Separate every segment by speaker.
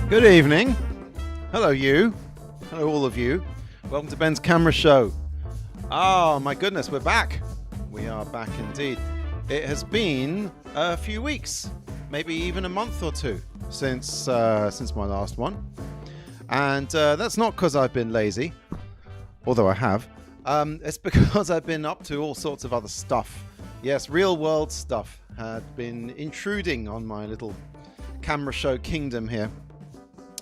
Speaker 1: Good evening. Hello, you. Hello, all of you. Welcome to Ben's Camera Show. Oh, my goodness, we're back. We are back indeed. It has been a few weeks, maybe even a month or two since my last one. And that's not because I've been lazy, although I have. It's because I've been up to all sorts of other stuff. Yes, real world stuff had been intruding on my little camera show kingdom here.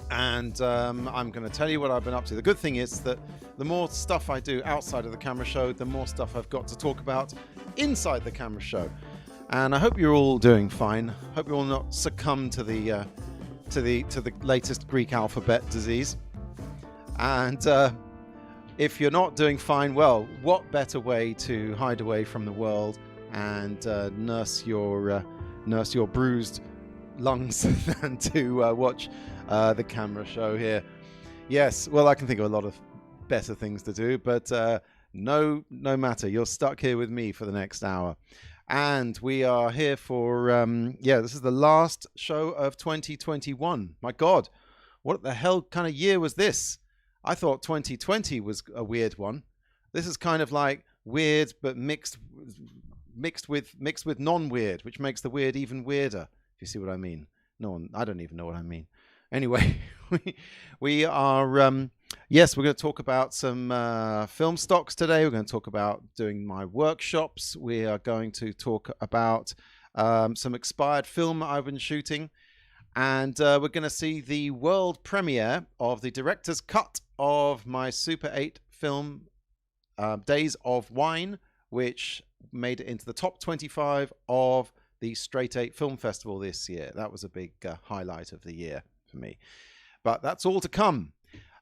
Speaker 1: And I'm going to tell you what I've been up to. The good thing is that the more stuff I do outside of the camera show, the more stuff I've got to talk about inside the camera show. And I hope you're all doing fine. Hope you're all not succumb to the latest Greek alphabet disease. And if you're not doing fine, well, what better way to hide away from the world and nurse your bruised lungs than to watch the camera show here. Yes, well, I can think of a lot of better things to do, but no matter. You're stuck here with me for the next hour. And we are here for, this is the last show of 2021. My God, what the hell kind of year was this? I thought 2020 was a weird one. This is kind of like weird, but mixed with non-weird, which makes the weird even weirder, if you see what I mean. I don't even know what I mean. Anyway, we are, we're going to talk about some film stocks today. We're going to talk about doing my workshops. We are going to talk about some expired film I've been shooting. And we're going to see the world premiere of the director's cut of my Super 8 film, Days of Whine, which made it into the top 25 of the Straight 8 Film Festival this year. That was a big highlight of the year for me. But that's all to come.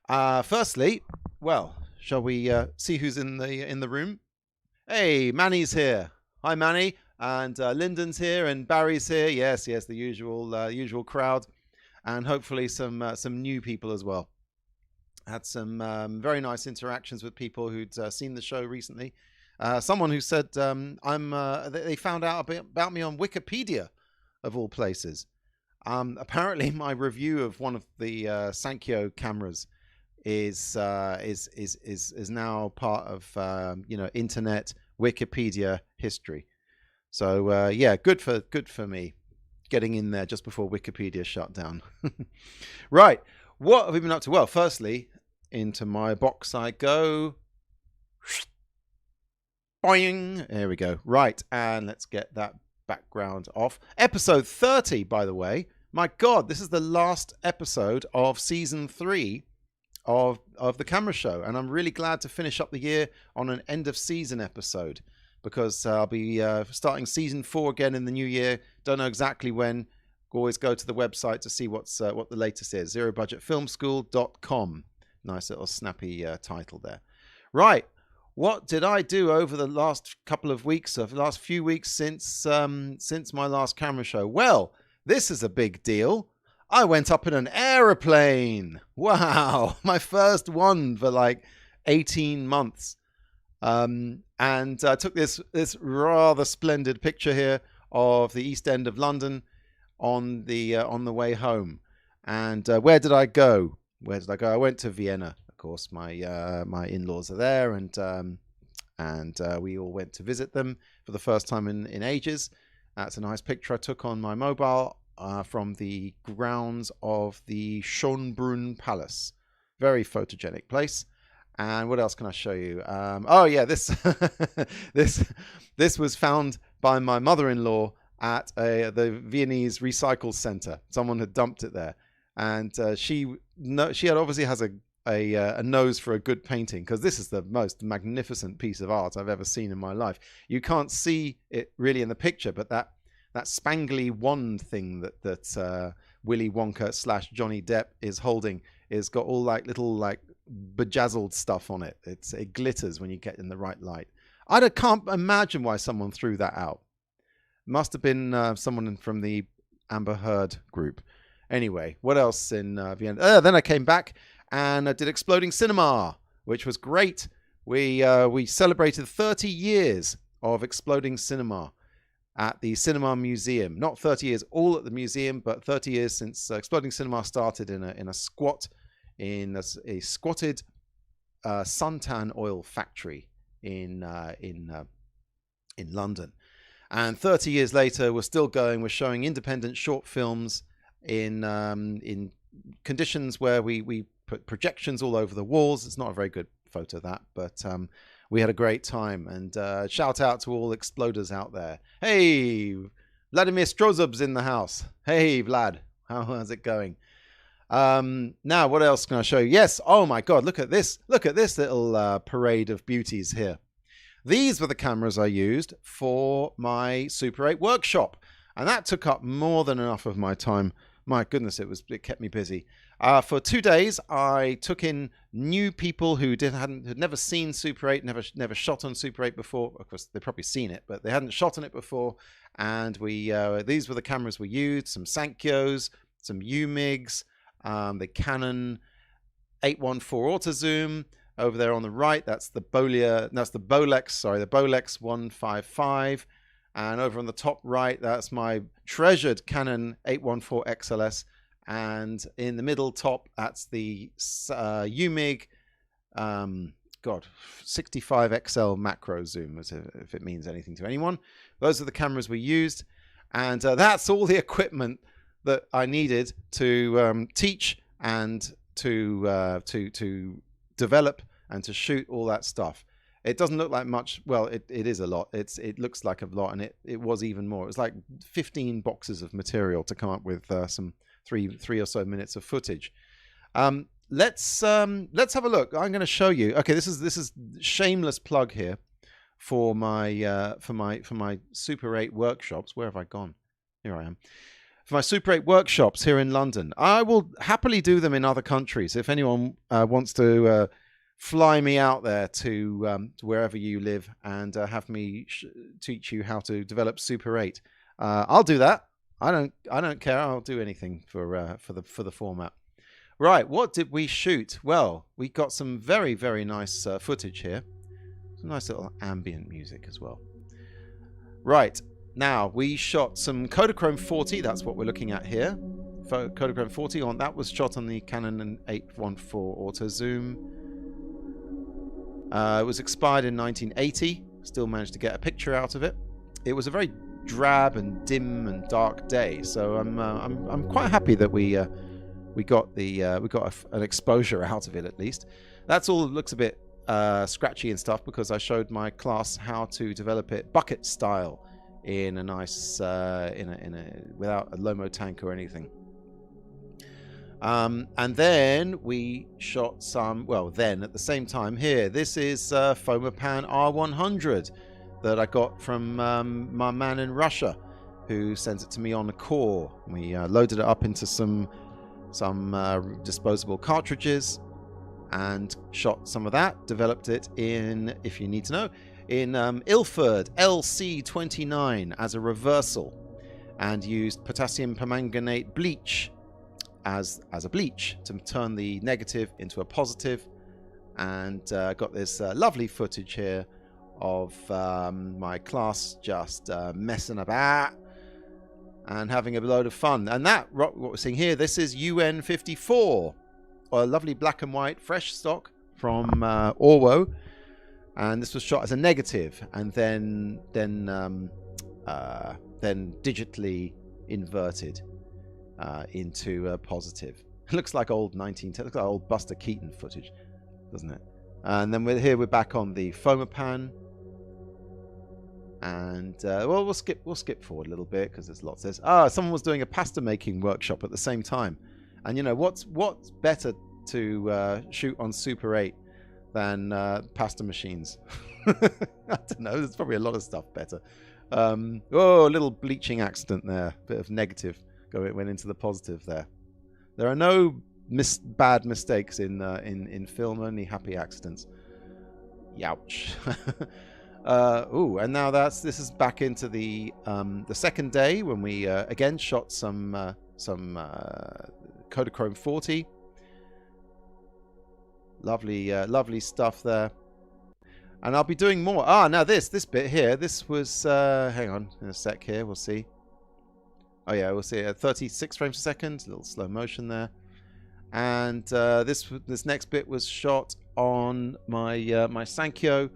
Speaker 1: Firstly, well, shall we see who's in the room? Hey, Manny's here. Hi, Manny. And Lyndon's here and Barry's here. Yes, the usual crowd. And hopefully some new people as well. Had some very nice interactions with people who'd seen the show recently. Someone who said they found out about me on Wikipedia, of all places. Apparently, my review of one of the Sankyo cameras is now part of internet Wikipedia history. So good for me, getting in there just before Wikipedia shut down. Right, what have we been up to? Well, firstly, into my box I go. Boing! There we go. Right, and let's get that background off. Episode 30, by the way. My God, this is the last episode of season 3 of the camera show, and I'm really glad to finish up the year on an end of season episode, because I'll be starting season 4 again in the new year. Don't know exactly when. Always go to the website to see what the latest is. ZeroBudgetFilmSchool.com. Nice little snappy title there. Right. What did I do over the last couple of weeks, the last few weeks since my last camera show? Well, this is a big deal. I went up in an aeroplane. Wow, my first one for like 18 months. And I took this rather splendid picture here of the East End of London on the way home. And where did I go? I went to Vienna. Of course, my in-laws are there, and we all went to visit them for the first time in ages. That's a nice picture I took on my mobile from the grounds of the Schönbrunn Palace. Very photogenic place. And what else can I show you? This was found by my mother-in-law at the Viennese recycle center. Someone had dumped it there, and she obviously has a nose for a good painting, because this is the most magnificent piece of art I've ever seen in my life. You can't see it really in the picture, but that spangly wand thing that Willy Wonka / Johnny Depp is holding is got all like little like bejazzled stuff on it. It glitters when you get in the right light. I can't imagine why someone threw that out. Must have been someone from the Amber Heard group. Anyway, what else in Vienna? Then I came back and I did Exploding Cinema, which was great. We celebrated 30 years of Exploding Cinema. at the Cinema Museum. Not 30 years all at the museum, but 30 years since Exploding Cinema started in a squatted suntan oil factory in London. And 30 years later, we're still going. We're showing independent short films in conditions where we put projections all over the walls. It's not a very good photo, that, but we had a great time. And shout out to all exploders out there. Hey, Vladimir Strozub's in the house. Hey, Vlad, how's it going? Now, what else can I show you? Yes, oh my God, look at this. Look at this little parade of beauties here. These were the cameras I used for my Super 8 workshop. And that took up more than enough of my time. My goodness, it kept me busy. For 2 days, I took in new people who had never seen Super 8, never shot on Super 8 before. Of course, they'd probably seen it, but they hadn't shot on it before. And these were the cameras we used: some Sankyos, some UMIGs, the Canon 814 auto zoom. Over there on the right, that's the Bolex 155. And over on the top right, that's my treasured Canon 814 XLS. And in the middle top, that's the UMIG 65 XL macro zoom, if it means anything to anyone. Those are the cameras we used. And that's all the equipment that I needed to teach and to develop and to shoot all that stuff. It doesn't look like much. Well, it is a lot. It looks like a lot, and it was even more. It was like 15 boxes of material to come up with some three or so minutes of footage. Let's have a look. I'm going to show you. Okay, this is shameless plug here for my Super 8 workshops. Where have I gone? Here I am. For my Super 8 workshops here in London. I will happily do them in other countries. If anyone wants to fly me out there to wherever you live and have me teach you how to develop Super 8, I'll do that. I don't care. I'll do anything for the format. Right, what did we shoot? Well, we got some very, very nice footage here. Some nice little ambient music as well. Right. Now, we shot some Kodachrome 40. That's what we're looking at here. Kodachrome 40 that was shot on the Canon 814 auto zoom. It was expired in 1980. Still managed to get a picture out of it. It was a very drab and dim and dark day, so I'm quite happy that we got an exposure out of it at least. That's all. It looks a bit scratchy and stuff because I showed my class how to develop it bucket style in a nice without a Lomo tank or anything. And then we shot some, well, then at the same time here, this is Fomapan R100 that I got from my man in Russia who sends it to me on a core. We loaded it up into some disposable cartridges and shot some of that, developed it in, if you need to know, in Ilford LC29 as a reversal, and used potassium permanganate bleach as a bleach to turn the negative into a positive, and got this lovely footage here of my class just messing about and having a load of fun. And that, what we're seeing here, this is UN54, a lovely black and white fresh stock from Orwo. And this was shot as a negative, and then digitally inverted into a positive. It looks like old looks like old Buster Keaton footage, doesn't it? And then we're back on the Fomapan, and well, we'll skip forward a little bit because there's lots of this. Someone was doing a pasta making workshop at the same time, and you know what's better to shoot on Super 8 than pasta machines. I don't know, there's probably a lot of stuff better. A little bleaching accident there, bit of negative went into the positive there. There are no bad mistakes in film, only happy accidents. Youch. And now this is back into the second day when we again shot some Kodachrome 40. Lovely stuff there. And I'll be doing more. Ah, now this bit here, this was, hang on, in a sec here, we'll see. Oh yeah, we'll see at 36 frames a second, a little slow motion there. And this next bit was shot on my my Sankyo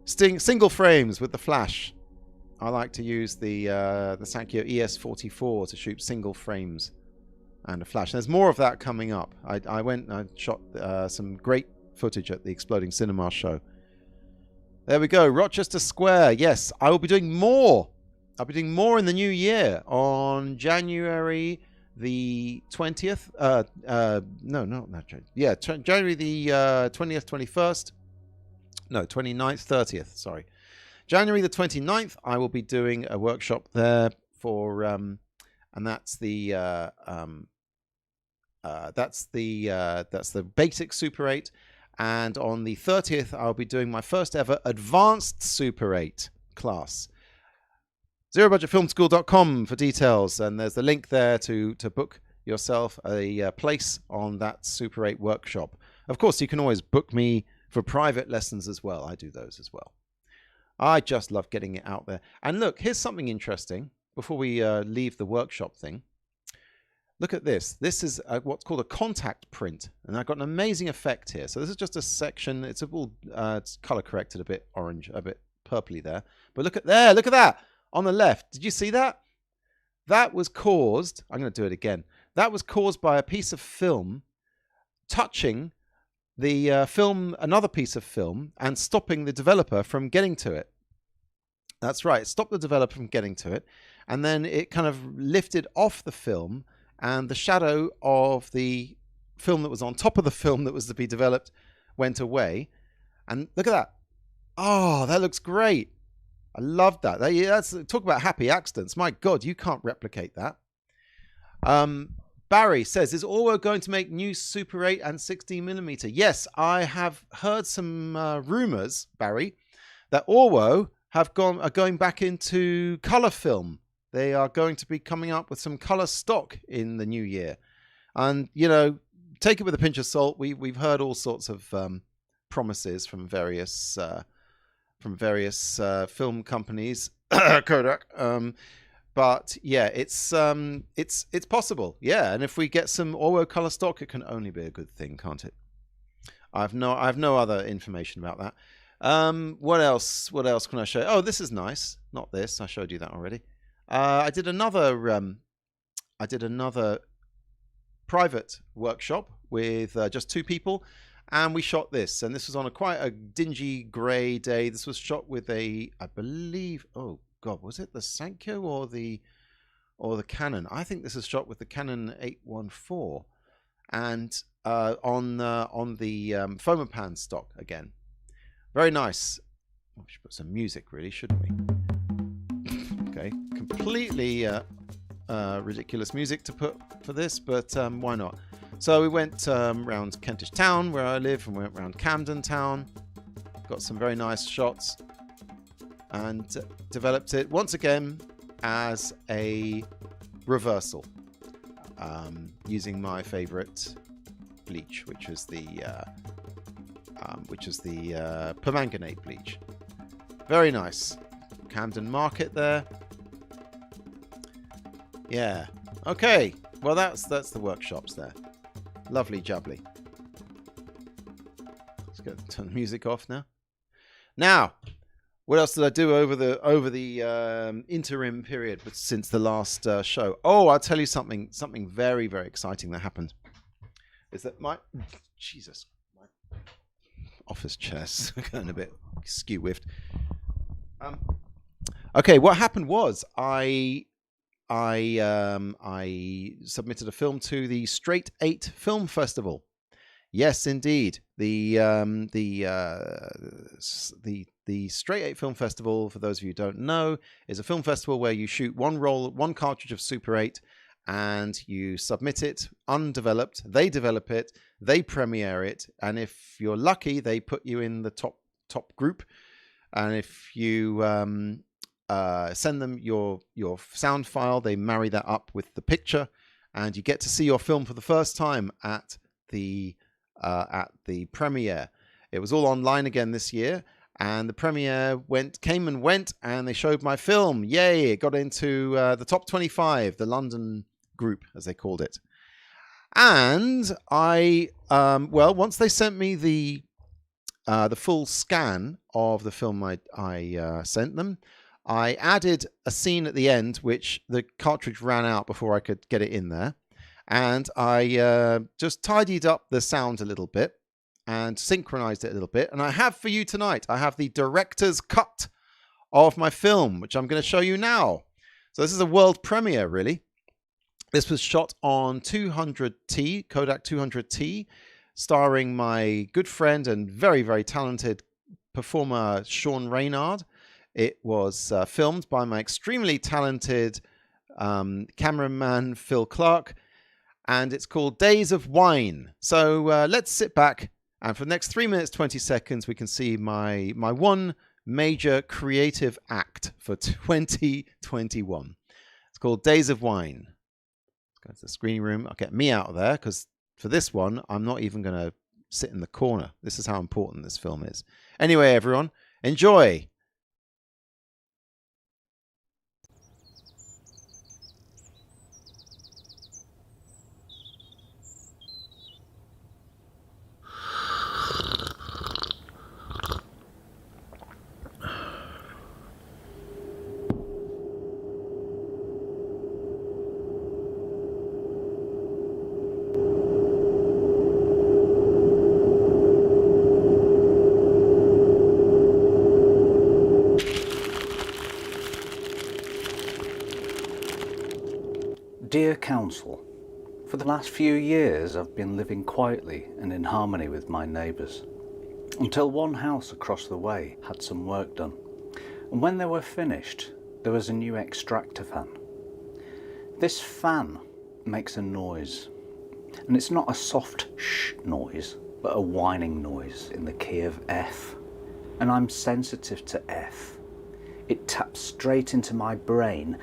Speaker 1: single frames with the flash. I like to use the Sankyo ES44 to shoot single frames and a flash. And there's more of that coming up. I went and I shot some great footage at the Exploding Cinema show. There we go, Rochester Square. Yes, I will be doing more. I'll be doing more in the new year on January the 20th. No, not January. Yeah, January the 20th, 21st. No, 29th, 30th. Sorry. January the 29th, I will be doing a workshop there for, and that's the basic Super 8. And on the 30th, I'll be doing my first ever advanced Super 8 class. ZeroBudgetFilmSchool.com for details, and there's the link there to book yourself a place on that Super 8 workshop. Of course, you can always book me for private lessons as well. I do those as well. I just love getting it out there. And look, here's something interesting before we leave the workshop thing. Look at this. This is what's called a contact print, and I've got an amazing effect here. So this is just a section. It's all it's color corrected, a bit orange, a bit purpley there. But look at there. Look at that on the left. Did you see that? That was caused. I'm going to do it again. That was caused by a piece of film touching the another piece of film, and stopping the developer from getting to it. That's right. Stop the developer from getting to it, and then it kind of lifted off the film. And the shadow of the film that was on top of the film that was to be developed went away. And look at that. Oh, that looks great. I love that. That's talk about happy accidents. My God, you can't replicate that. Barry says, is Orwo going to make new Super 8 and 16mm? Yes, I have heard some rumors, Barry, that Orwo are going back into color film. They are going to be coming up with some color stock in the new year. And, you know, take it with a pinch of salt. We've heard all sorts of promises from various film companies, Kodak. But yeah, it's possible. Yeah, and if we get some Orwo color stock, it can only be a good thing, can't it? I have no other information about that. What else can I show? Oh, this is nice. Not this. I showed you that already. I did another private workshop with just 2 people, and we shot this. And this was on quite a dingy grey day. This was shot with I believe, oh God, was it the Sankyo or the Canon? I think this is shot with the Canon 814, and on the Fomapan stock again. Very nice. We should put some music, really, shouldn't we? Okay, completely ridiculous music to put for this, but why not? So we went around Kentish Town, where I live, and we went around Camden Town. Got some very nice shots, and developed it once again as a reversal, using my favorite bleach, which is the permanganate bleach. Very nice. Camden Market there. Yeah. Okay. Well, that's the workshops there. Lovely jubbly. Let's turn the music off now. Now, what else did I do over the interim period since the last show? Oh, I'll tell you something very, very exciting that happened. Is that my office chair's going a bit skew-whiffed. Okay, what happened was I submitted a film to the Straight 8 Film Festival. Yes, indeed. The Straight 8 Film Festival, for those of you who don't know, is a film festival where you shoot one cartridge of Super 8, and you submit it undeveloped. They develop it, they premiere it, and if you're lucky, they put you in the top group. And if you send them your sound file, they marry that up with the picture, and you get to see your film for the first time at the premiere. It was all online again this year, And the premiere came and went, and they showed my film. Yay! It got into the top 25, the London group, as they called it. And I, once they sent me the full scan of the film I sent them, I added a scene at the end, which the cartridge ran out before I could get it in there. And I just tidied up the sound a little bit and synchronized it a little bit. And I have for you tonight, I have the director's cut of my film, which I'm going to show you now. So this is a world premiere, really. This was shot on 200T, Kodak 200T, starring my good friend and very, very talented performer, Sean Reynard. It was filmed by my extremely talented cameraman, Phil Clark, and it's called Days of Whine. So let's sit back, and for the next 3 minutes, 20 seconds, we can see my one major creative act for 2021. It's called Days of Whine. Let's go to the screening room. I'll get me out of there, because for this one, I'm not even going to sit in the corner. This is how important this film is. Anyway, everyone, enjoy.
Speaker 2: Dear Council, for the last few years I've been living quietly and in harmony with my neighbours, until one house across the way had some work done, and when they were finished there was a new extractor fan. This fan makes a noise, and it's not a soft shh noise, but a whining noise in the key of F, and I'm sensitive to F. It taps straight into my brain.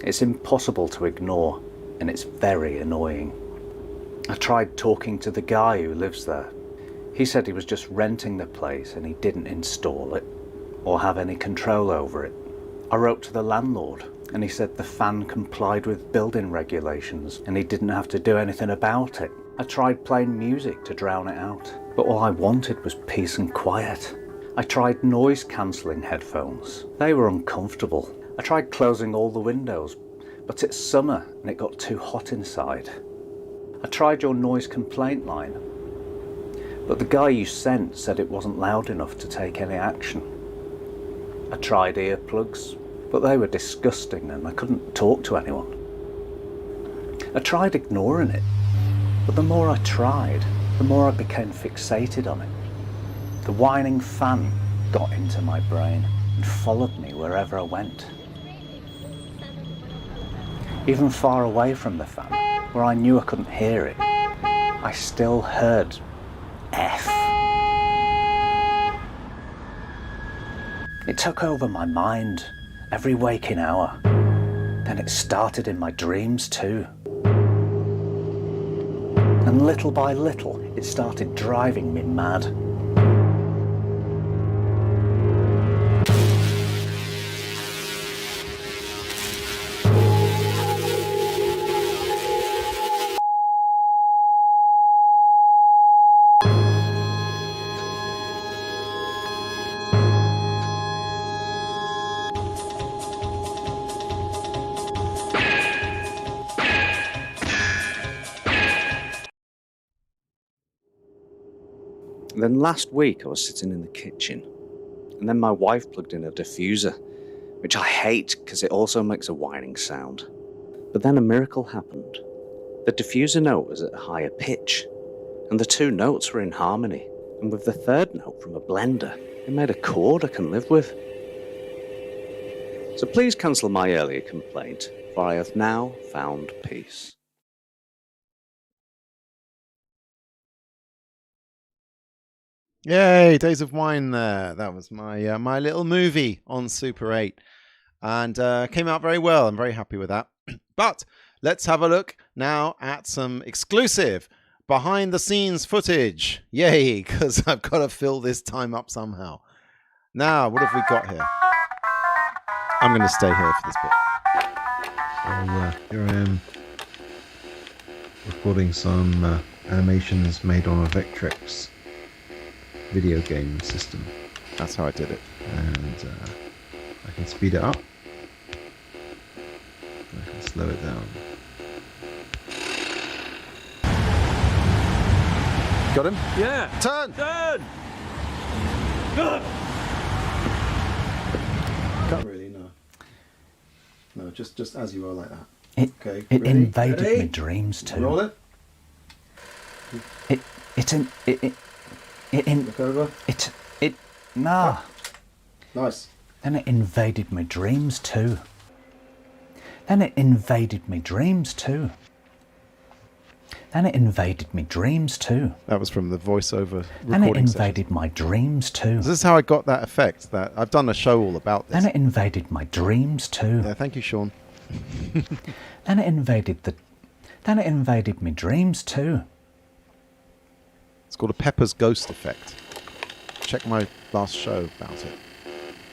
Speaker 2: It's impossible to ignore, and it's very annoying. I tried talking to the guy who lives there. He said he was just renting the place and he didn't install it or have any control over it. I wrote to the landlord and he said the fan complied with building regulations and he didn't have to do anything about it. I tried playing music to drown it out, but all I wanted was peace and quiet. I tried noise cancelling headphones. They were uncomfortable. I tried closing all the windows, but it's summer and it got too hot inside. I tried your noise complaint line, but the guy you sent said it wasn't loud enough to take any action. I tried earplugs, but they were disgusting and I couldn't talk to anyone. I tried ignoring it, but the more I tried, the more I became fixated on it. The whining fan got into my brain and followed me wherever I went. Even far away from the fan, where I knew I couldn't hear it, I still heard F. It took over my mind every waking hour. Then it started in my dreams too. And little by little, it started driving me mad.
Speaker 3: Then last week I was sitting in the kitchen, and then my wife plugged in a diffuser, which I hate because it also makes a whining sound. But then a miracle happened. The diffuser note was at a higher pitch, and the two notes were in harmony, and with the third note from a blender, it made a chord I can live with. So please cancel my earlier complaint, for I have now found peace.
Speaker 1: Yay, Days of Whine there. That was my my little movie on Super 8. And came out very well. I'm very happy with that. But let's have a look now at some exclusive behind the scenes footage. Yay, because I've got to fill this time up somehow. Now, what have we got here? I'm going to stay here for this bit. So here I am recording some animations made on a Vectrex video game system. That's how I did it. And I can speed it up. I can slow it down. Got him?
Speaker 4: Yeah.
Speaker 1: Turn!
Speaker 4: Turn!
Speaker 1: Can't really, no. No, just as you are like that.
Speaker 2: It
Speaker 1: Okay.
Speaker 2: it
Speaker 1: ready?
Speaker 2: invaded
Speaker 1: Ready?
Speaker 2: my dreams too.
Speaker 1: Roll it. Look over.
Speaker 2: Nah.
Speaker 1: Nice.
Speaker 2: Then it invaded my dreams too. Then it invaded my dreams too. Then it invaded my dreams too.
Speaker 1: That was from the voiceover
Speaker 2: Then it
Speaker 1: recording session.
Speaker 2: invaded my dreams too.
Speaker 1: This is how I got that effect. That I've done a show all about this.
Speaker 2: Then it invaded my dreams too.
Speaker 1: Yeah, thank you, Sean.
Speaker 2: Then it invaded my dreams too.
Speaker 1: It's called a Pepper's Ghost effect. Check my last show about it.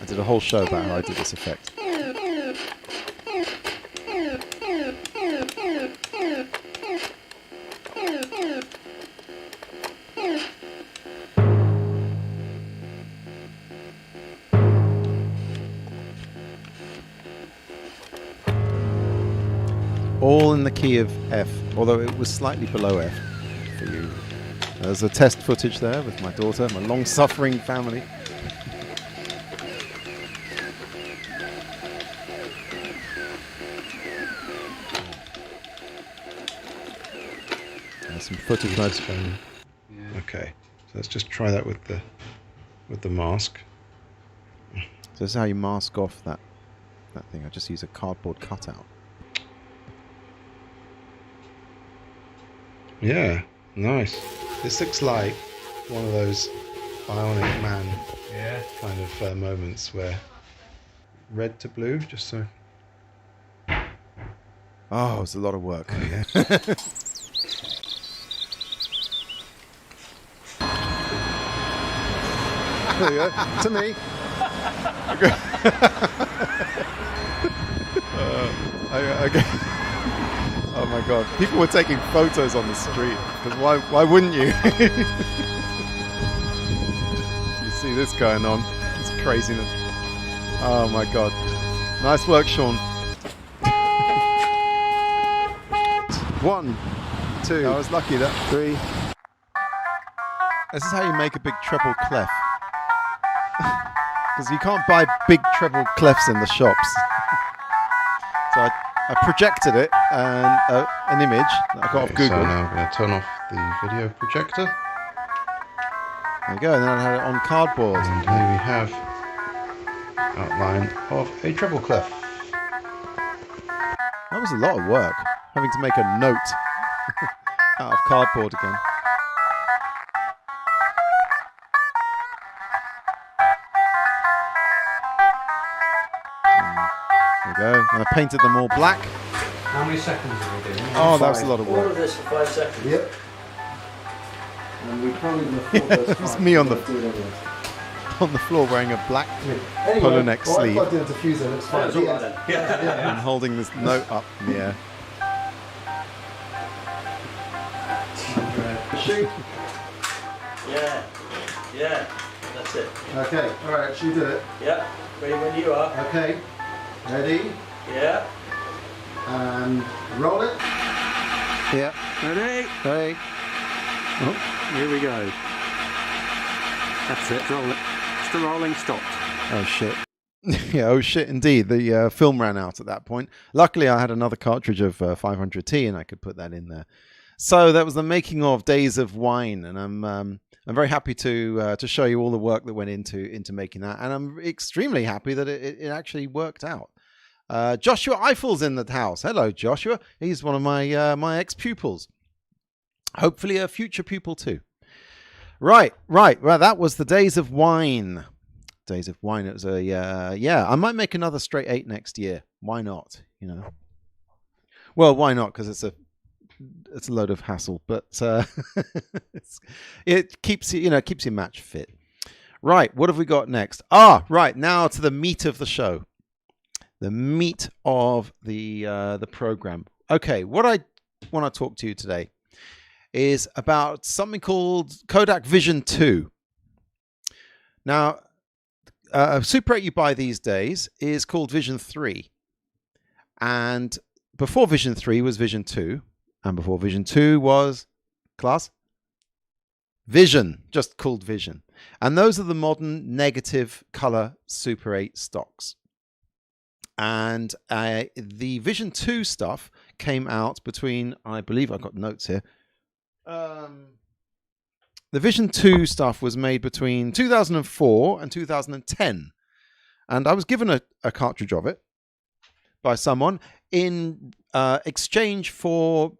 Speaker 1: I did a whole show about how I did this effect. All in the key of F, although it was slightly below F for you. There's a test footage there with my daughter, my long-suffering family. There's some footage I've shown. Okay, so let's just try that with the mask. So this is how you mask off that thing. I just use a cardboard cutout. Yeah, nice. This looks like one of those Bionic Man kind of moments where red to blue, just so. Oh, it's a lot of work. Oh, yeah. There you go. To me. Okay. Oh my god. People were taking photos on the street. Because why wouldn't you? You see this going on. It's craziness. Oh my god. Nice work, Sean. 1, 2. I was lucky that. 3. This is how you make a big treble clef. Because you can't buy big treble clefs in the shops. So I projected it and an image that I got off Google. So now I'm going to turn off the video projector. There you go, and then I had it on cardboard. And here we have outline of a treble clef. That was a lot of work, having to make a note out of cardboard again. There we go, and I painted them all black.
Speaker 4: How many seconds have we been?
Speaker 1: Oh, that was a lot of
Speaker 4: All
Speaker 1: work.
Speaker 4: of this for 5 seconds.
Speaker 1: Yep.
Speaker 5: And we probably record those
Speaker 1: It's me on the
Speaker 5: do it anyway.
Speaker 1: on the floor wearing a black
Speaker 5: Anyway,
Speaker 1: polo neck
Speaker 5: well, I
Speaker 1: sleeve
Speaker 5: plugged in a diffuser, looks fine.
Speaker 4: It's all right then. Yeah.
Speaker 1: and holding this note up in the air.
Speaker 5: Shoot.
Speaker 4: Yeah. Yeah. That's it.
Speaker 5: Okay, alright, she did it.
Speaker 4: Yeah. Ready when you are.
Speaker 5: Okay, ready,
Speaker 4: Yeah.
Speaker 5: and roll it.
Speaker 1: Yeah.
Speaker 4: Ready?
Speaker 1: Hey.
Speaker 4: Here we go. That's it. Roll it. It's the rolling stopped.
Speaker 1: Oh shit. Yeah, oh shit indeed. The film ran out at that point. Luckily I had another cartridge of 500T and I could put that in there. So that was the making of Days of Whine, and I'm very happy to show you all the work that went into making that, and I'm extremely happy that it actually worked out. Joshua Eiffel's in the house. Hello, Joshua. He's one of my my ex-pupils. Hopefully a future pupil too. Right. Well, that was the Days of Whine. Days of Whine. It was a yeah. I might make another straight 8 next year. Why not? You know. Well, why not? Because it's a load of hassle, but it keeps you keeps your match fit. Right, what have we got next? Ah, right, now to the meat of the show. The meat of the program. Okay, what I want to talk to you today is about something called Kodak Vision2. Now, a Super 8 you buy these days is called Vision 3. And before Vision 3 was Vision 2. And before Vision 2 was, class? Vision, just called Vision. And those are the modern negative color Super 8 stocks. And the Vision 2 stuff came out between, I believe I've got notes here. The Vision 2 stuff was made between 2004 and 2010. And I was given a cartridge of it by someone in exchange for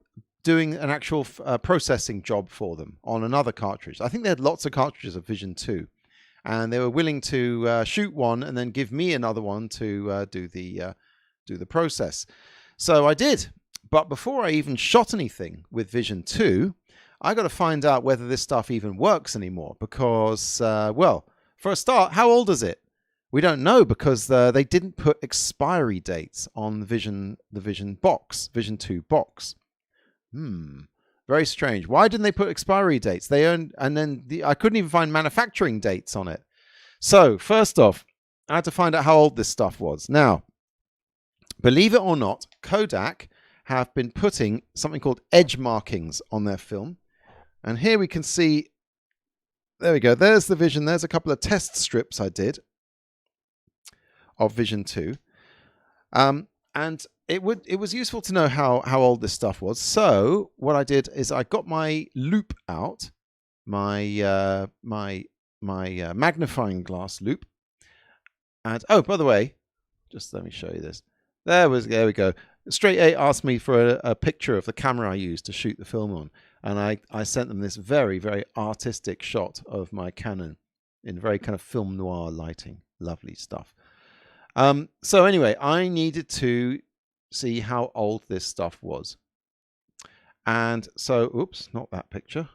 Speaker 1: doing an actual processing job for them on another cartridge. I think they had lots of cartridges of Vision 2. And they were willing to shoot one and then give me another one to do the process. So I did. But before I even shot anything with Vision 2, I got to find out whether this stuff even works anymore. Because, well, for a start, how old is it? We don't know because they didn't put expiry dates on the Vision box, Vision 2 box. Very strange. Why didn't they put expiry dates? I couldn't even find manufacturing dates on it. So first off, I had to find out how old this stuff was. Now, believe it or not, Kodak have been putting something called edge markings on their film. And here we can see, there we go. There's the Vision. There's a couple of test strips I did of Vision 2. And it was useful to know how old this stuff was. So what I did is I got my loupe out, my magnifying glass loupe, and oh, by the way, just let me show you this. There we go. Straight 8 asked me for a picture of the camera I used to shoot the film on, and I sent them this very, very artistic shot of my Canon in very kind of film noir lighting. Lovely stuff. So anyway, I needed to see how old this stuff was. And so, oops, not that picture.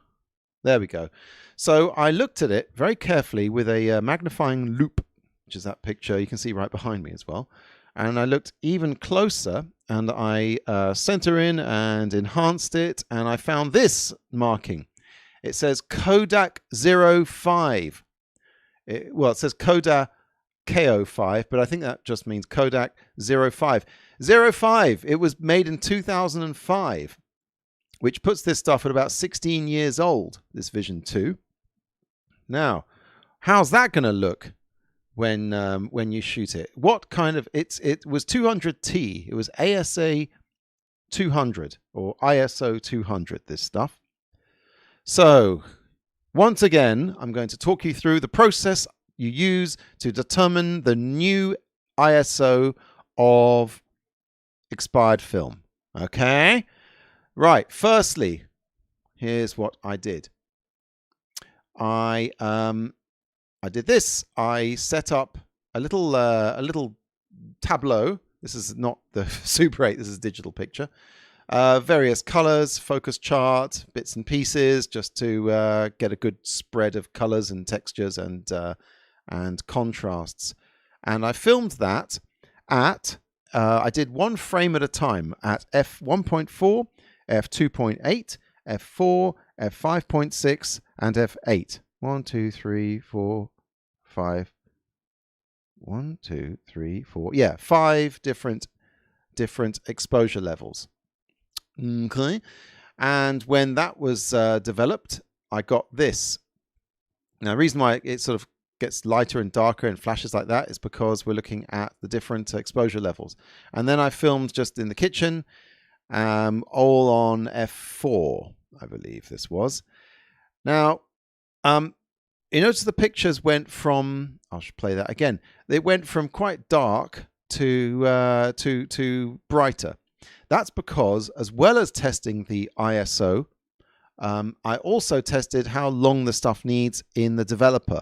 Speaker 1: There we go. So I looked at it very carefully with a magnifying loupe, which is that picture you can see right behind me as well. And I looked even closer and I center in and enhanced it. And I found this marking. It says Kodak 05. It says Kodak KO5, but I think that just means Kodak 05. 05, it was made in 2005, which puts this stuff at about 16 years old, this Vision 2. Now, how's that going to look when you shoot it? What kind of, it was 200T, it was ASA 200 or ISO 200, this stuff. So, once again, I'm going to talk you through the process you use to determine the new ISO of expired film. Okay? Right. Firstly, here's what I did. I did this. I set up a little tableau. This is not the Super 8. This is a digital picture. Various colors, focus chart, bits and pieces, just to get a good spread of colors and textures and contrasts. And I filmed that at, I did one frame at a time at f1.4, f2.8, f4, f5.6, and f8. 1, 2, 3, 4, 5. 1, 2, 3, 4. Yeah, 5 different exposure levels. Okay. And when that was developed, I got this. Now, the reason why it sort of gets lighter and darker and flashes like that is because we're looking at the different exposure levels. And then I filmed just in the kitchen, all on f4, I believe this was. Now, you notice the pictures went from, I should play that again. They went from quite dark to brighter. That's because, as well as testing the ISO, I also tested how long the stuff needs in the developer.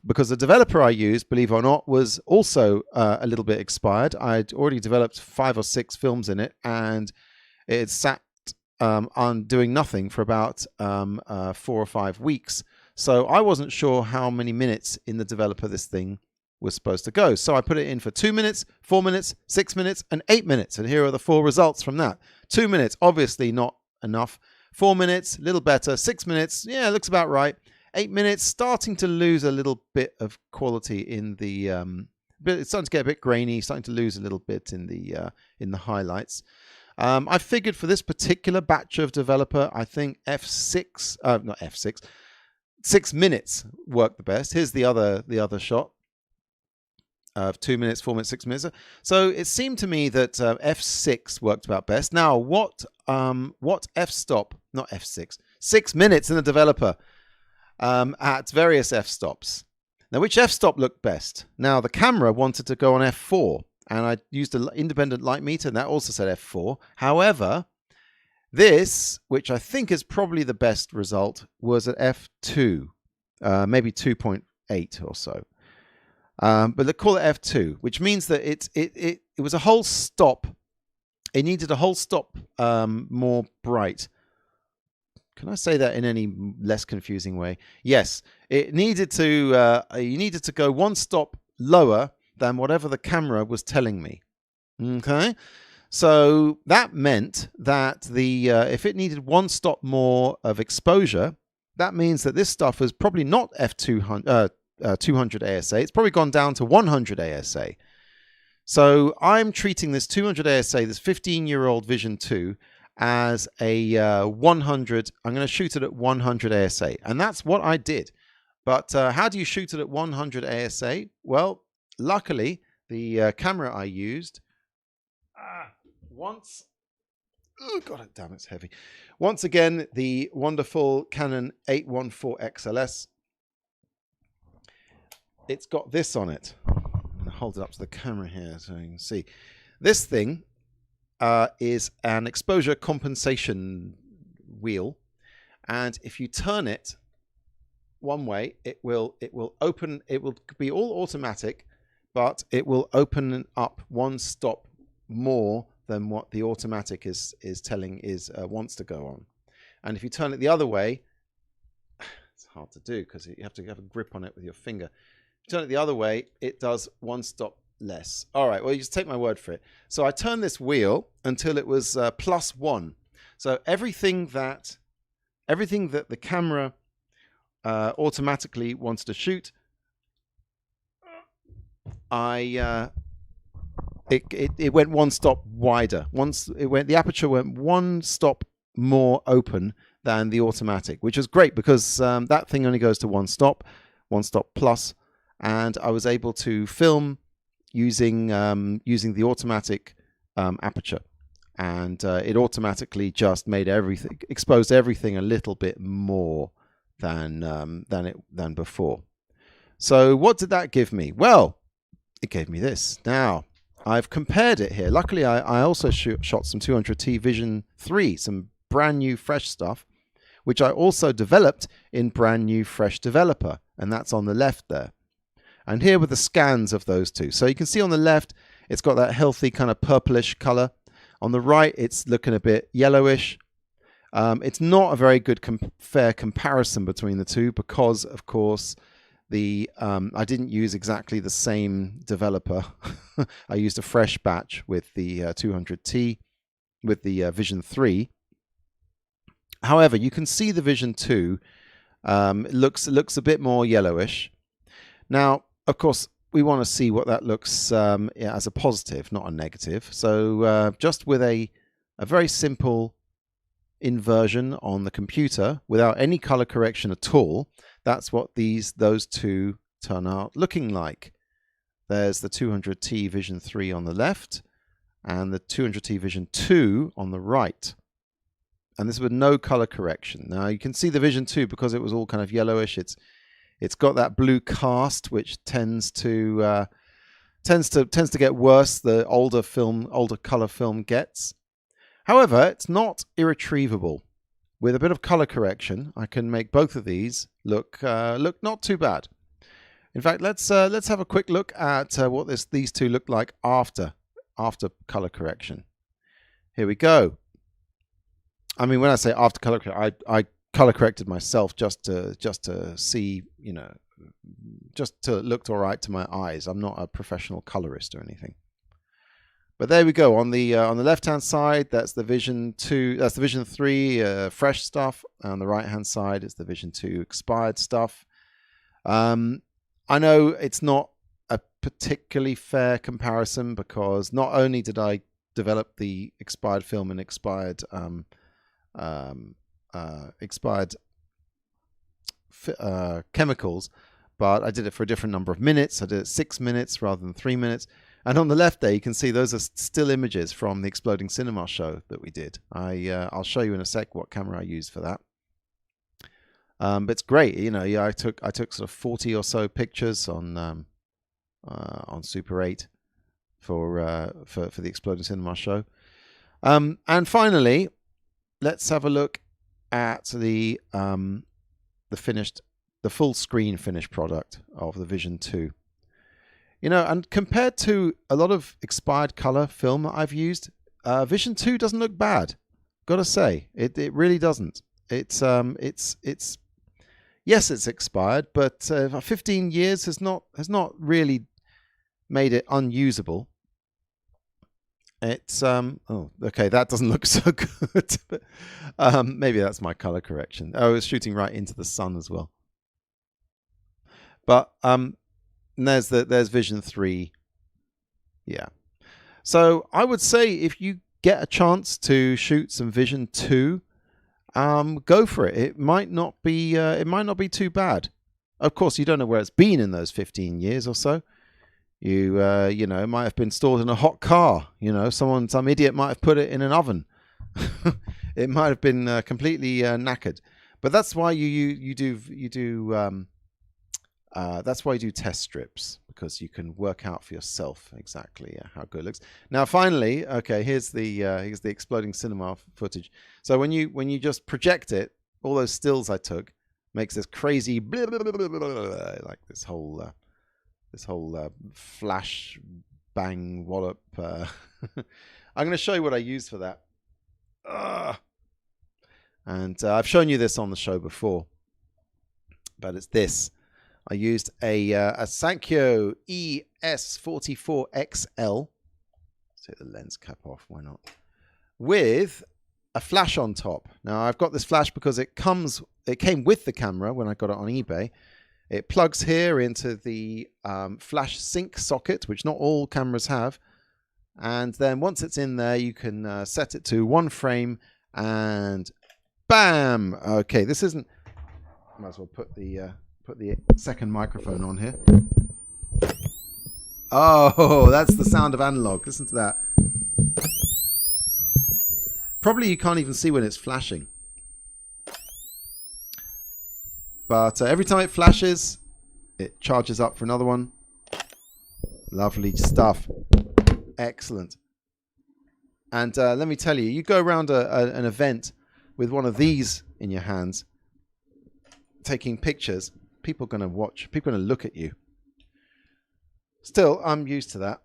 Speaker 1: Because the developer I used, believe it or not, was also a little bit expired. I'd already developed 5 or 6 films in it, and it sat on doing nothing for about 4 or 5 weeks. So I wasn't sure how many minutes in the developer this thing was supposed to go. So I put it in for 2 minutes, 4 minutes, 6 minutes, and 8 minutes. And here are the 4 results from that. 2 minutes, obviously not enough. 4 minutes, a little better. 6 minutes, yeah, looks about right. 8 minutes, starting to lose a little bit of quality in the... it's starting to get a bit grainy, starting to lose a little bit in the highlights. I figured for this particular batch of developer, I think F6, not F6, 6 minutes worked the best. Here's the other shot of 2 minutes, 4 minutes, 6 minutes. So it seemed to me that F6 worked about best. Now, what f-stop, not F6, 6 minutes in the developer at various f-stops. Now, which f-stop looked best? Now, the camera wanted to go on f4, and I used an independent light meter, and that also said f4. However, this, which I think is probably the best result, was at f2, maybe 2.8 or so. But they call it f2, which means that it was a whole stop. It needed a whole stop more bright. Can I say that in any less confusing way? Yes, it needed to. You needed to go one stop lower than whatever the camera was telling me. Okay, so that meant that if it needed one stop more of exposure, that means that this stuff was probably not f200. 200 ASA. It's probably gone down to 100 ASA. So I'm treating this 200 ASA, this 15-year-old Vision 2, as a 100. I'm going to shoot it at 100 ASA. And that's what I did. But how do you shoot it at 100 ASA? Well, luckily, the camera I used once... Oh, God damn, it's heavy. Once again, the wonderful Canon 814 XLS. It's got this on it. I'm going to hold it up to the camera here so you can see. This thing is an exposure compensation wheel, and if you turn it one way, it will open. It will be all automatic, but it will open up one stop more than what the automatic is telling wants to go on. And if you turn it the other way, it's hard to do because you have to have a grip on it with your finger. Turn it the other way, it does one stop less. All right, well, you just take my word for it. So I turned this wheel until it was +1. So everything that the camera automatically wants to shoot, it went one stop wider. The aperture went one stop more open than the automatic, which is great because that thing only goes to one stop plus. And I was able to film using the automatic aperture, and it automatically just made exposed everything a little bit more than before. So what did that give me? Well, it gave me this. Now I've compared it here. Luckily, I also shot some 200T Vision 3, some brand new fresh stuff, which I also developed in brand new fresh developer, and that's on the left there. And here were the scans of those two. So you can see on the left, it's got that healthy kind of purplish color. On the right, it's looking a bit yellowish. It's not a very good fair comparison between the two because, of course, I didn't use exactly the same developer. I used a fresh batch with the 200T, with the Vision 3. However, you can see the Vision 2 looks a bit more yellowish. Now, of course, we want to see what that looks as a positive, not a negative. So just with a very simple inversion on the computer without any color correction at all, that's what those two turn out looking like. There's the 200T Vision 3 on the left and the 200T Vision 2 on the right. And this with no color correction. Now you can see the Vision 2 because it was all kind of yellowish. It's got that blue cast, which tends to get worse the older color film gets. However, it's not irretrievable. With a bit of color correction, I can make both of these look not too bad. In fact, let's have a quick look at what these two look like after color correction. Here we go. I mean, when I say after color correction, I color corrected myself just to see, just to look all right to my eyes. I'm not a professional colorist or anything. But there we go. On the left-hand side, that's the Vision 2. That's the Vision 3 fresh stuff. On the right-hand side, it's the Vision 2 expired stuff. I know it's not a particularly fair comparison because not only did I develop the expired film and expired chemicals, but I did it for a different number of minutes. I did it 6 minutes rather than 3 minutes. And on the left there, you can see those are still images from the Exploding Cinema show that we did. I'll show you in a sec what camera I used for that. But it's great, I took sort of 40 or so pictures on Super 8 for the Exploding Cinema show. And finally, let's have a look at the full screen finished product of the Vision 2. And compared to a lot of expired color film that I've used, Vision 2 doesn't look bad. Gotta say, it really doesn't. It's yes, it's expired, but 15 years has not really made it unusable. It's oh, okay, that doesn't look so good. But, maybe that's my color correction. Oh, it's shooting right into the sun as well. But there's Vision 3. Yeah. So I would say if you get a chance to shoot some Vision 2, go for it. It might not be too bad. Of course, you don't know where it's been in those 15 years or so. It might have been stored in a hot car. Some idiot might have put it in an oven. It might have been completely knackered. But that's why you do that's why you do test strips, because you can work out for yourself exactly how good it looks. Now, finally, okay, here's the Exploding Cinema footage. So when you just project it, all those stills I took makes this crazy blah, blah, blah, blah, blah, blah, like this whole flash bang wallop. I'm going to show you what I used for that. And I've shown you this on the show before, but it's this. I used a Sanyo ES44XL. Take the lens cap off, why not? With a flash on top. Now I've got this flash because it came with the camera when I got it on eBay. It plugs here into the flash sync socket, which not all cameras have. And then once it's in there, you can set it to 1 frame and bam! Okay, this isn't... Might as well put the second microphone on here. Oh, that's the sound of analog. Listen to that. Probably you can't even see when it's flashing. But every time it flashes, it charges up for another one. Lovely stuff. Excellent. And let me tell you, you go around an event with one of these in your hands, taking pictures, people are going to watch. People are going to look at you. Still, I'm used to that.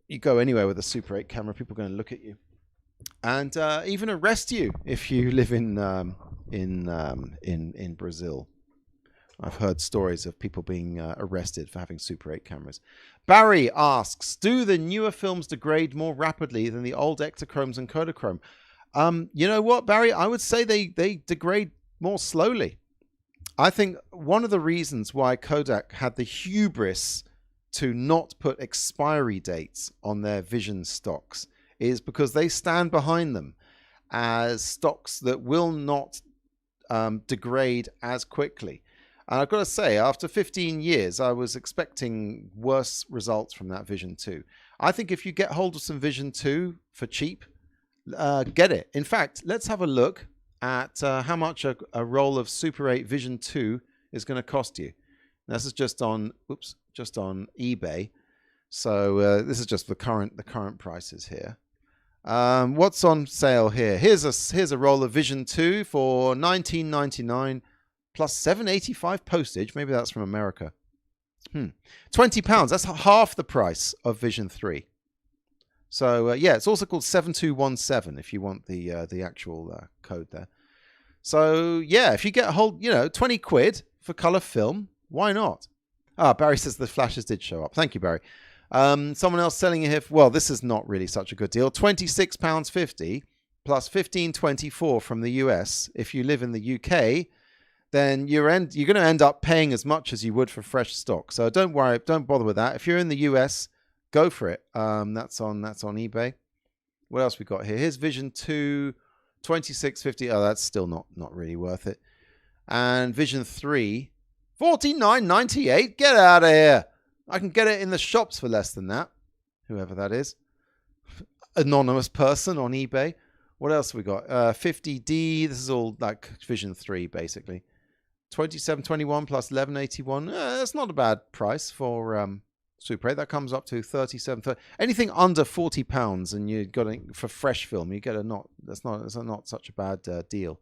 Speaker 1: You go anywhere with a Super 8 camera, people are going to look at you. And even arrest you if you live in Brazil. I've heard stories of people being arrested for having Super 8 cameras. Barry asks, do the newer films degrade more rapidly than the old Ektachromes and Kodachrome? You know what, Barry? I would say they degrade more slowly. I think one of the reasons why Kodak had the hubris to not put expiry dates on their Vision stocks is because they stand behind them as stocks that will not degrade as quickly. And I've got to say, after 15 years, I was expecting worse results from that Vision 2. I think if you get hold of some Vision 2 for cheap, get it. In fact, let's have a look at how much a roll of Super 8 Vision 2 is going to cost you. This is just on eBay. So this is just the current prices here. What's on sale here? Here's a roll of Vision 2 for $19.99 plus $7.85 postage. Maybe that's from America. £20. That's half the price of Vision 3. So yeah, it's also called 7217 if you want the actual code there. So yeah, if you get a whole, 20 quid for color film, why not? Ah, Barry says the flashes did show up. Thank you, Barry. Someone else selling it here. Well, this is not really such a good deal. £26.50 plus $15.24 from the US. If you live in the UK, then you're going to end up paying as much as you would for fresh stock. So don't worry, don't bother with that. If you're in the US, go for it. That's on eBay. What else we got here? Here's Vision 2, $26.50. Oh, that's still not really worth it. And Vision 3, $49.98. Get out of here. I can get it in the shops for less than that. Whoever that is. Anonymous person on eBay. What else we got? 50D. This is all like Vision 3, basically. $27.21 plus $11.81. That's not a bad price for Super 8. That comes up to $37.30. Anything under £40, and you got it for fresh film, you get that's not such a bad deal.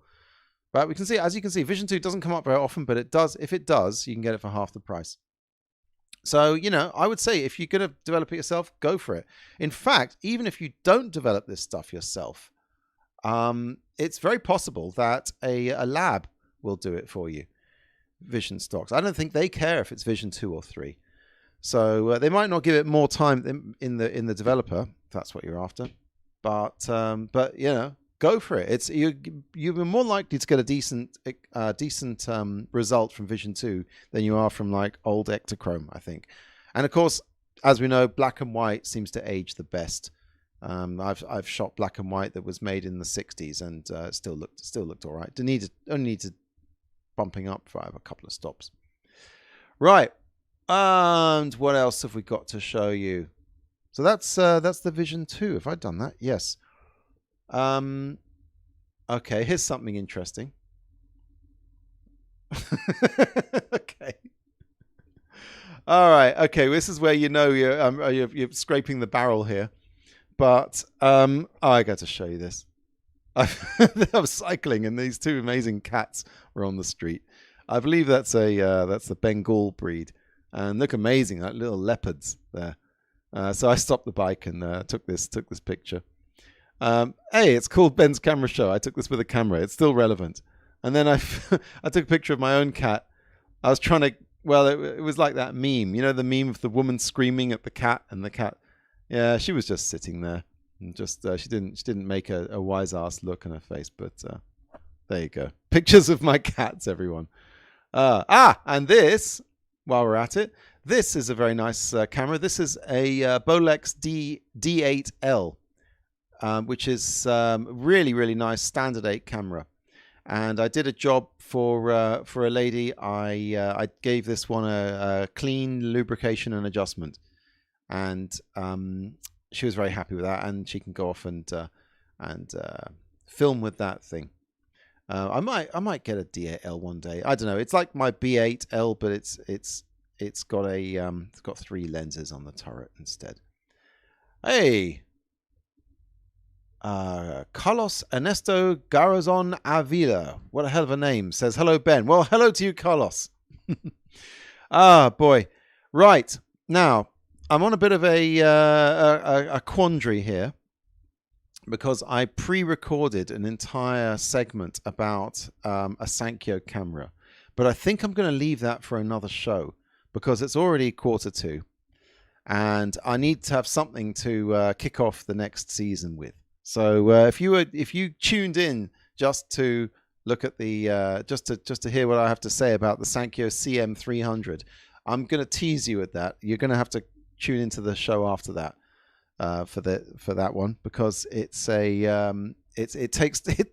Speaker 1: But we can see, as you can see, Vision 2 doesn't come up very often, but it does. If it does, you can get it for half the price. So, I would say if you're going to develop it yourself, go for it. In fact, even if you don't develop this stuff yourself, it's very possible that a lab will do it for you. Vision stocks. I don't think they care if it's Vision 2 or 3. So they might not give it more time in the developer, if that's what you're after. But go for it. It's you're more likely to get a decent result from Vision 2 than you are from like old Ektachrome, I think. And of course, as we know, black and white seems to age the best. I've shot black and white that was made in the 60s, and it still looked all right. Only needed bumping up for a couple of stops. Right. And what else have we got to show you? So that's the Vision 2. Have I done that? Yes. Okay, here's something interesting. Okay. All right. Okay, this is where you're scraping the barrel here. But I got to show you this. I was cycling, and these two amazing cats were on the street. I believe that's the Bengal breed, and look amazing, like little leopards there. So I stopped the bike and took this picture. Hey, it's called Ben's Camera Show. I took this with a camera. It's still relevant. And then I took a picture of my own cat. I was trying to. Well, it was like that meme. You know, the meme of the woman screaming at the cat, and the cat. Yeah, she was just sitting there. And just she didn't make a wise ass look on her face, but there you go. Pictures of my cats, everyone. And this, while we're at it, this is a very nice camera. This is a Bolex D8L, which is really, really nice standard 8 camera. And I did a job for a lady. I gave this one a clean lubrication and adjustment, and she was very happy with that, and she can go off and film with that thing. I might get a D8L one day. I don't know. It's like my B8L, but it's got 3 lenses on the turret instead. Hey, Carlos Ernesto Garazon Avila. What a hell of a name. Says hello, Ben. Well, hello to you, Carlos. Boy. Right now, I'm on a bit of a quandary here, because I pre-recorded an entire segment about a Sankyo camera, but I think I'm going to leave that for another show, because it's already 1:45, and I need to have something to kick off the next season with. So if you tuned in just to look at the just to hear what I have to say about the Sankyo CM300, I'm going to tease you at that. You're going to have to tune into the show after that for that one, because it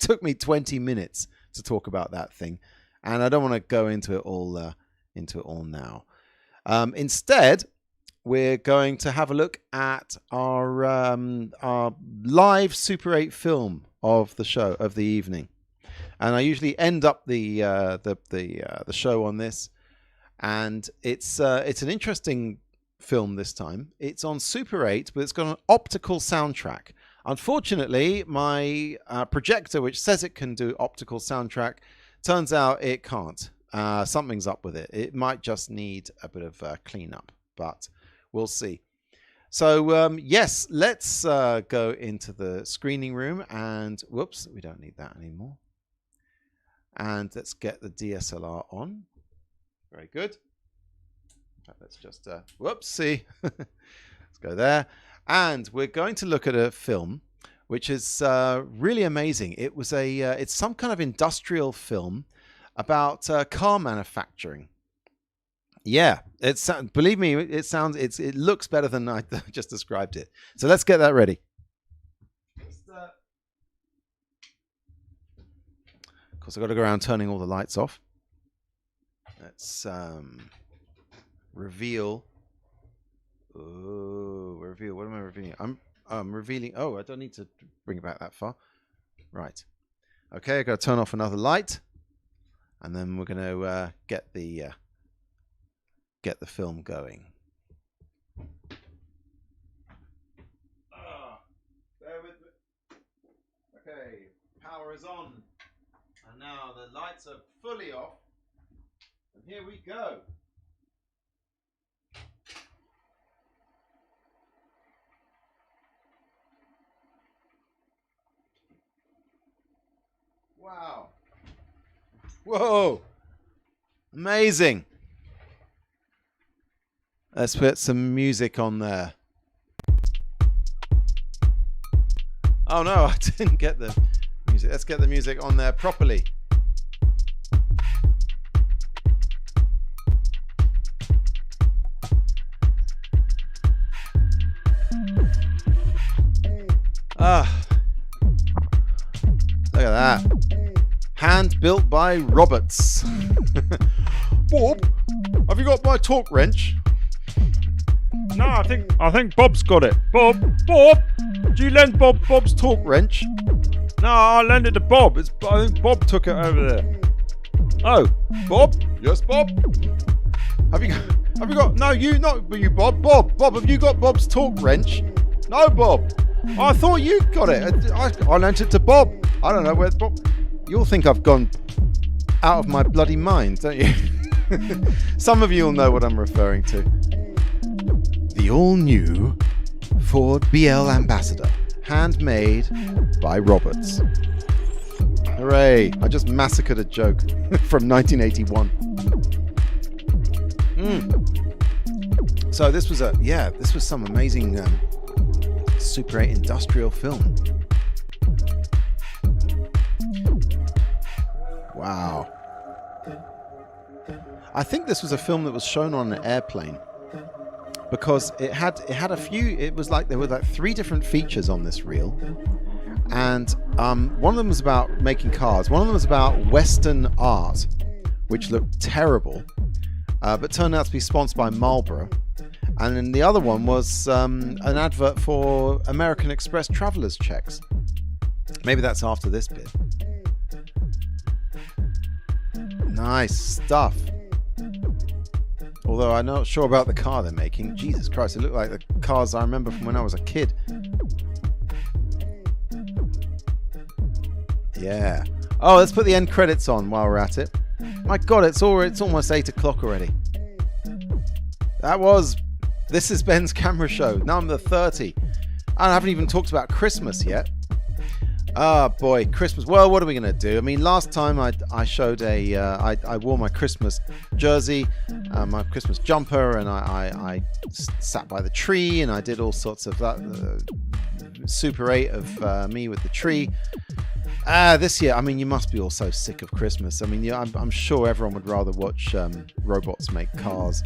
Speaker 1: took me 20 minutes to talk about that thing, and I don't want to go into it all now. Instead, we're going to have a look at our live Super 8 film of the show of the evening, and I usually end up the show on this, and it's an interesting film this time. It's on Super 8, but it's got an optical soundtrack. Unfortunately, my projector, which says it can do optical soundtrack, turns out it can't. Something's up with it. It might just need a bit of cleanup, but we'll see. So yes, let's go into the screening room, and whoops, we don't need that anymore. And let's get the DSLR on. Very good. In fact, let's just, whoopsie. Let's go there. And we're going to look at a film which is really amazing. It was it's some kind of industrial film about car manufacturing. Yeah, believe me, it looks better than I just described it. So let's get that ready. Of course, I've got to go around turning all the lights off. Let's reveal. Oh, reveal. What am I revealing? I'm revealing. Oh, I don't need to bring it back that far. Right. Okay, I've got to turn off another light, and then we're going to get the film going. Bear with me. Okay, power is on. And now the lights are fully off. And here we go. Wow. Whoa. Amazing. Let's put some music on there. Oh no, I didn't get the music. Let's get the music on there properly. Look at that. Hand built by Roberts. Bob, have you got my torque wrench? No, I think Bob's got it. Bob, do you lend Bob's torque wrench? No, I lent it to Bob. I think Bob took it over there. Oh, Bob? Yes, Bob. Have you got? No, not you, Bob. Bob, have you got Bob's torque wrench? No, Bob. I thought you got it. I lent it to Bob. I don't know where's Bob. You'll think I've gone out of my bloody mind, don't you? Some of you will know what I'm referring to. The all-new Ford BL Ambassador, handmade by Roberts. Hooray! I just massacred a joke from 1981. So this was some amazing Super 8 industrial film. Wow. I think this was a film that was shown on an airplane because it had a few. It was like there were like 3 different features on this reel, and one of them was about making cars. One of them was about Western art, which looked terrible, but turned out to be sponsored by Marlboro. And then the other one was an advert for American Express travelers checks. Maybe that's after this bit. Nice stuff. Although I'm not sure about the car they're making. Jesus Christ, it looked like the cars I remember from when I was a kid. Yeah. Oh, let's put the end credits on while we're at it. My God, it's almost 8 o'clock already. This is Ben's Camera Show, number 30. I haven't even talked about Christmas yet. Ah, boy, Christmas. Well, what are we going to do? I mean, last time I showed I wore my Christmas jersey, my Christmas jumper, and I sat by the tree, and I did all sorts of that. Super 8 of me with the tree. This year, I mean, you must be all so sick of Christmas. I mean, I'm sure everyone would rather watch robots make cars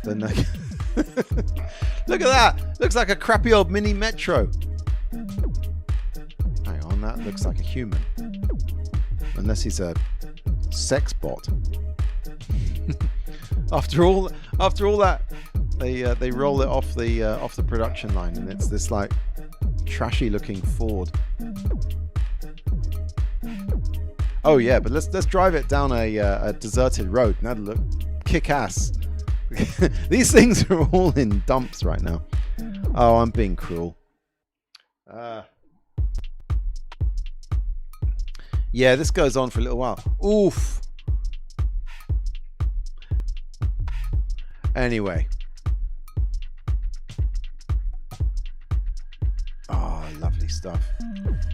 Speaker 1: than... Look at that! Looks like a crappy old mini Metro. Hang on, that looks like a human. Unless he's a sex bot. After all that, they roll it off the production line, and it's this like trashy looking Ford. Oh yeah, but let's drive it down a deserted road. And that'll look kick-ass. These things are all in dumps right now. Oh, I'm being cruel. Yeah, this goes on for a little while. Oof. Anyway. Oh, lovely stuff.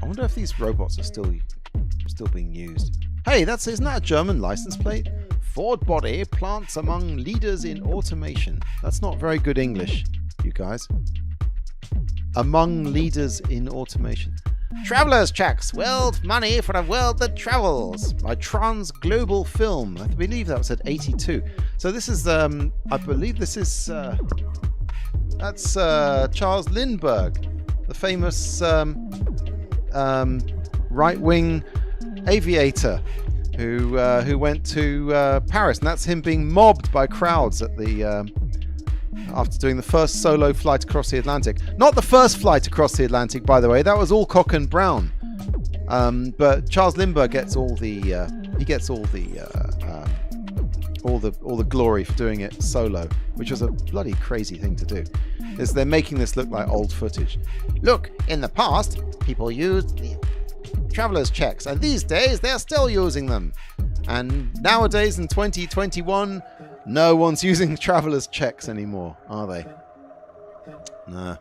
Speaker 1: I wonder if these robots are still being used. Hey, isn't that a German license plate? Ford body plants among leaders in automation. That's not very good English, you guys. Among leaders in automation. Travelers checks. World money for a world that travels. By Trans Global Film. I believe that was at 82. So this is, I believe this is, that's Charles Lindbergh, the famous right-wing aviator who went to Paris, and that's him being mobbed by crowds at the after doing the first solo flight across the Atlantic. Not the first flight across the Atlantic, by the way. That was all Cock and Brown. But Charles Lindbergh gets all the glory for doing it solo, which was a bloody crazy thing to do. They're making this look like old footage. Look, in the past, people used the travelers checks, and these days they're still using them. And nowadays in 2021, no one's using travelers checks anymore, are they? Nah.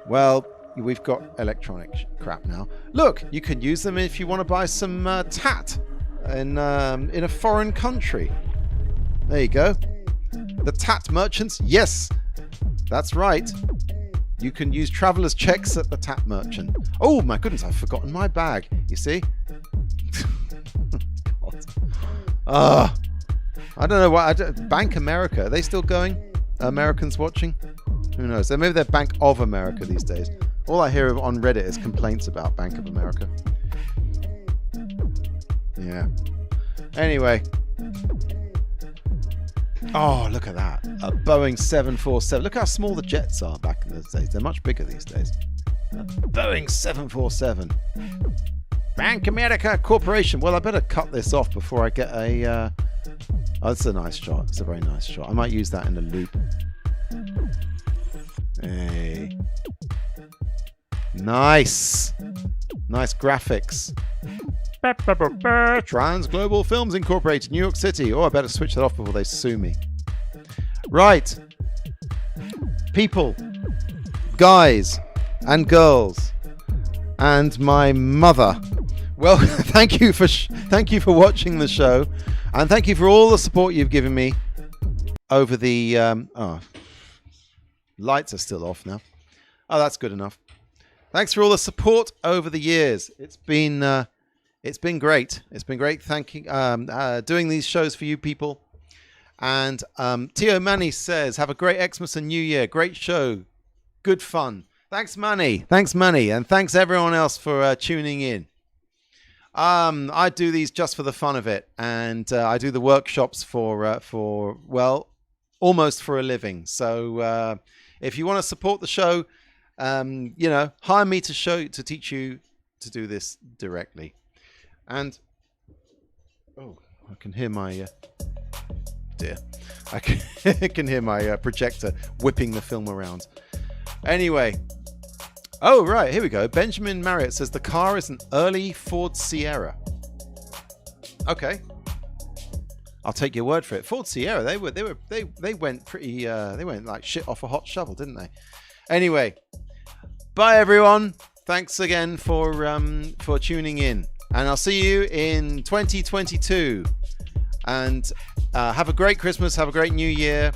Speaker 1: Well, we've got electronic crap now. Look, you can use them if you want to buy some tat in a foreign country. There you go. The tat merchants. Yes, that's right. You can use travelers checks at the tat merchant. Oh my goodness, I've forgotten my bag. You see? God. I don't know why. Bank America, are they still going? Americans watching? Who knows? Maybe they're Bank of America these days. All I hear on Reddit is complaints about Bank of America. Yeah. Anyway. Oh, look at that. A Boeing 747. Look how small the jets are back in those days. They're much bigger these days. A Boeing 747. Bank America Corporation. Well, I better cut this off before I get a... Oh, it's a nice shot. It's a very nice shot. I might use that in a loop. Hey. Nice. Nice graphics. Trans Global Films Incorporated, New York City. Oh, I better switch that off before they sue me. Right. People, guys and girls, and my mother. Well, thank you for watching the show, and thank you for all the support you've given me over the. Lights are still off now. Oh, that's good enough. Thanks for all the support over the years. It's been great. It's been great. Thank you. Doing these shows for you people. And Tio Manny says, have a great Xmas and New Year. Great show. Good fun. Thanks, Manny. Thanks, Manny. And thanks everyone else for tuning in. I do these just for the fun of it. And I do the workshops for well, almost for a living. So if you want to support the show, hire me to teach you to do this directly. And I can hear my I can hear my projector whipping the film around. Anyway, oh right, here we go. Benjamin Marriott says the car is an early Ford Sierra. Okay, I'll take your word for it. Ford Sierra, they went pretty they went like shit off a hot shovel, didn't they? Anyway, bye everyone. Thanks again for tuning in. And I'll see you in 2022. And have a great Christmas. Have a great New Year.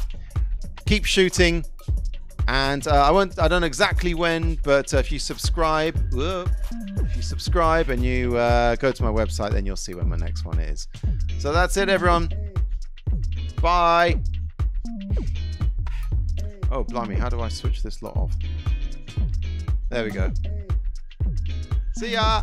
Speaker 1: Keep shooting. And I don't know exactly when, but if you subscribe, and you go to my website, then you'll see when my next one is. So that's it, everyone. Bye. Oh, blimey. How do I switch this lot off? There we go. See ya.